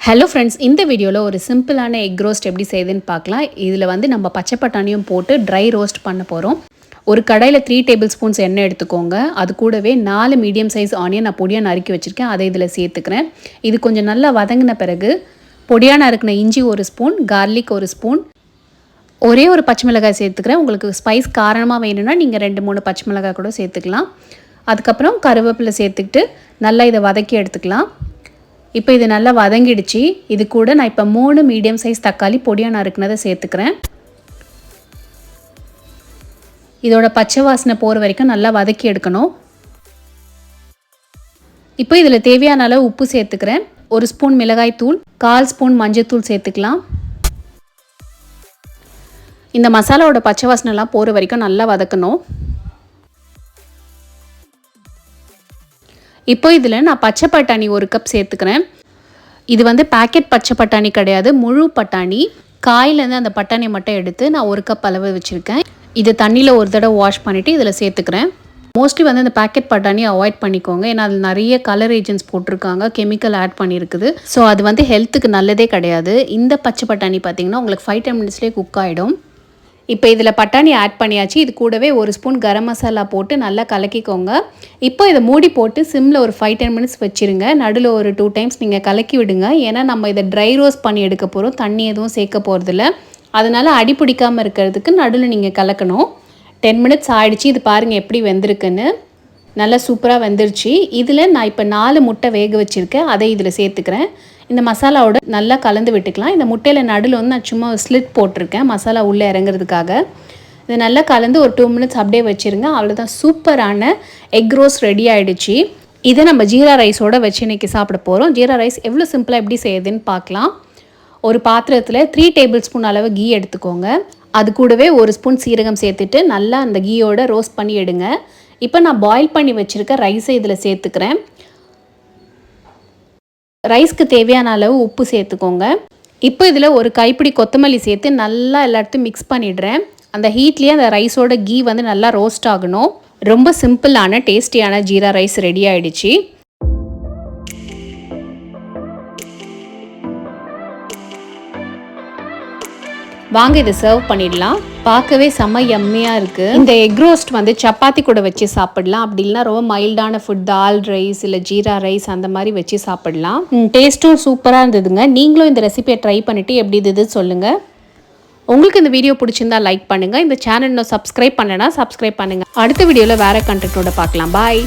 Hello friends, இந்த வீடியோவில் ஒரு சிம்பிளான எக் ரோஸ்ட் எப்படி செய்யுதுன்னு பார்க்கலாம். இதில் வந்து நம்ம பச்சை பட்டாணியும் போட்டு ட்ரை ரோஸ்ட் பண்ண போகிறோம். ஒரு கடாயில் 3 டேபிள் ஸ்பூன்ஸ் எண்ணெய் எடுத்துக்கோங்க. அது கூடவே 4 மீடியம் சைஸ் ஆனியன் நான் பொடியாக நறுக்கி வச்சுருக்கேன். அதை இதில் சேர்த்துக்கிறேன். இது கொஞ்சம் நல்லா வதங்கின பிறகு பொடியாக நறுக்கின இஞ்சி 1 ஸ்பூன், கார்லிக் 1 ஸ்பூன், ஒரே ஒரு பச்சை மிளகாய் சேர்த்துக்கிறேன். உங்களுக்கு ஸ்பைஸ் காரமாக வேணும்னா நீங்கள் 2-3 பச்சை மிளகாய் கூட சேர்த்துக்கலாம். அதுக்கப்புறம் கருவேப்பிலை சேர்த்துக்கிட்டு நல்லா இதை வதக்கி எடுத்துக்கலாம். இப்போ இது நல்லா வதங்கிடுச்சு. இது கூட நான் இப்போ 3 மீடியம் சைஸ் தக்காளி பொடியாக நறுக்குனதை சேர்த்துக்கிறேன். இதோட பச்சை வாசனை போகிற வரைக்கும் நல்லா வதக்கி எடுக்கணும். இப்போ இதில் தேவையான அளவு உப்பு சேர்த்துக்கிறேன். 1 ஸ்பூன் மிளகாய் தூள், 1/4 ஸ்பூன் மஞ்சள் சேர்த்துக்கலாம். இந்த மசாலாவோட பச்சை வாசனைலாம் போகிற வரைக்கும் நல்லா வதக்கணும். இப்போ இதில் நான் பச்சை பட்டாணி 1 கப் சேர்த்துக்கிறேன். இது வந்து பேக்கெட் பச்சை பட்டாணி கிடையாது, முழு பட்டாணி. காயிலேருந்து அந்த பட்டாணியை மட்டும் எடுத்து நான் 1 கப் அளவு வச்சுருக்கேன். இது தண்ணியில் ஒரு தடவை வாஷ் பண்ணிவிட்டு இதில் சேர்த்துக்கிறேன். மோஸ்ட்லி வந்து இந்த பேக்கெட் பட்டாணி அவாய்ட் பண்ணிக்கோங்க. ஏன்னா அதில் நிறைய கலர் ஏஜென்ட்ஸ் போட்டிருக்காங்க, கெமிக்கல் ஆட் பண்ணியிருக்குது. ஸோ அது வந்து ஹெல்த்துக்கு நல்லதே கிடையாது. இந்த பச்சை பட்டாணி பார்த்திங்கன்னா உங்களுக்கு 5-10 மினிட்ஸ்லேயே குக் ஆகிடும். இப்போ இதில் பட்டாணி ஆட் பண்ணியாச்சு. இது கூடவே 1 ஸ்பூன் கரம் மசாலா போட்டு நல்லா கலக்கிக்கோங்க. இப்போ இதை மூடி போட்டு சிம்மில் ஒரு 5-10 மினிட்ஸ் வச்சுருங்க. நடுவில் ஒரு 2 டைம்ஸ் நீங்கள் கலக்கி விடுங்க. ஏன்னா நம்ம இதை ட்ரை ரோஸ்ட் பண்ணி எடுக்க போகிறோம், தண்ணி எதுவும் சேர்க்க போகிறதில்ல. அதனால் அடி பிடிக்காமல் இருக்கிறதுக்கு நடுவில் நீங்கள் கலக்கணும். 10 மினிட்ஸ் ஆகிடுச்சு. இது பாருங்கள் எப்படி வெந்திருக்குன்னு. நல்லா சூப்பராக வெந்துருச்சு. இதில் நான் இப்போ 4 முட்டை வேக வச்சுருக்கேன். அதை இதில் சேர்த்துக்கிறேன். இந்த மசாலாவோட நல்லா கலந்து விட்டுக்கலாம். இந்த முட்டையில் நடுவில் வந்து நான் சும்மா ஸ்லிட் போட்டிருக்கேன், மசாலா உள்ளே இறங்குறதுக்காக. இது நல்லா கலந்து ஒரு 2 மினிட்ஸ் அப்படியே வச்சுருங்க. அவ்வளோதான், சூப்பரான எக் ரோஸ்ட் ரெடி ஆகிடுச்சு. இதை நம்ம ஜீரா ரைஸோடு வச்சு இன்றைக்கி சாப்பிட போகிறோம். ஜீரா ரைஸ் எவ்வளோ சிம்பிளாக எப்படி செய்யுதுன்னு பார்க்கலாம். ஒரு பாத்திரத்தில் 3 டேபிள் ஸ்பூன் அளவு கீ எடுத்துக்கோங்க. அது கூடவே 1 ஸ்பூன் சீரகம் சேர்த்துட்டு நல்லா அந்த கீயோட ரோஸ்ட் பண்ணி எடுங்க. இப்போ நான் பாயில் பண்ணி வச்சுருக்க ரைஸை இதில் சேர்த்துக்கிறேன். ரைஸ்க்கு தேவையான அளவு உப்பு சேர்த்துக்கோங்க. இப்போ இதில் ஒரு கைப்பிடி கொத்தமல்லி சேர்த்து நல்லா எல்லாத்தையும் மிக்ஸ் பண்ணிடுறேன். அந்த ஹீட்லேயே அந்த ரைஸோட கீ வந்து நல்லா ரோஸ்ட் ஆகணும். ரொம்ப சிம்பிளான டேஸ்டியான ஜீரா ரைஸ் ரெடி ஆகிடுச்சு. வாங்க இதை சர்வ் பண்ணிடலாம். பார்க்கவே செம்ம யம்மியாக இருக்குது. இந்த எக் ரோஸ்ட் வந்து சப்பாத்தி கூட வச்சு சாப்பிடலாம். அப்படி இல்லைனா ரொம்ப மைல்டான ஃபுட், தால் ரைஸ் இல்லை ஜீரா ரைஸ் அந்த மாதிரி வச்சு சாப்பிடலாம். டேஸ்ட்டும் சூப்பராக இருந்ததுங்க. நீங்களும் இந்த ரெசிபியை ட்ரை பண்ணிவிட்டு எப்படி இருந்தது சொல்லுங்கள். உங்களுக்கு இந்த வீடியோ பிடிச்சிருந்தா லைக் பண்ணுங்கள். இந்த சேனல் இன்னும் சப்ஸ்கிரைப் பண்ணலைன்னா சப்ஸ்கிரைப் பண்ணுங்கள். அடுத்த வீடியோவில் வேறு கண்டென்ட்டோட பார்க்கலாம். பாய்.